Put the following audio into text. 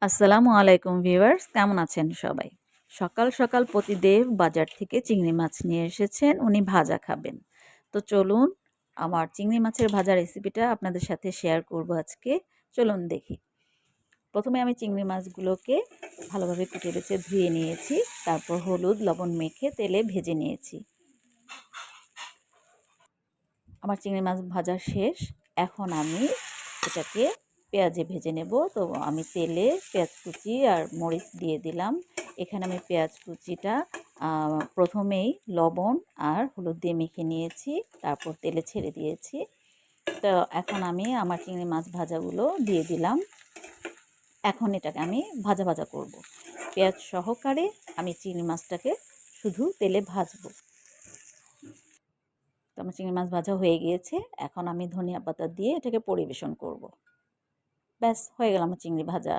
আসসালামু আলাইকুম ভিউয়ার্স, কেমন আছেন সবাই? সকাল সকাল পতিদেব বাজার থেকে চিংড়ি মাছ নিয়ে এসেছেন, উনি ভাজা খাবেন। তো চলুন আমার চিংড়ি মাছের ভাজা রেসিপিটা আপনাদের সাথে শেয়ার করব আজকে। চলুন দেখি। প্রথমে আমি চিংড়ি মাছগুলোকে ভালোভাবে কুটে বেছে ধুয়ে নিয়েছি, তারপর হলুদ লবণ মেখে তেলে ভেজে নিয়েছি। আমার চিংড়ি মাছ ভাজা শেষ। এখন আমি এটাকে পেঁয়াজে ভেজে নেব। তো আমি তেলে পেঁয়াজ কুচি আর মরিচ দিয়ে দিলাম। এখানে আমি পেঁয়াজ কুচিটা প্রথমেই লবণ আর হলুদ দিয়ে মেখে নিয়েছি, তারপর তেলে ছেড়ে দিয়েছি। তো এখন আমি আমার চিংড়ি মাছ ভাজাগুলো দিয়ে দিলাম। এখন এটাকে আমি ভাজা ভাজা করব। পেঁয়াজ সহকারে আমি চিংড়ি মাছটাকে শুধু তেলে ভাজবো। তো আমার চিংড়ি মাছ ভাজা হয়ে গিয়েছে। এখন আমি ধনিয়া পাতা দিয়ে এটাকে পরিবেশন করব। ব্যাস হয়ে গেল আমার চিংড়ি ভাজা।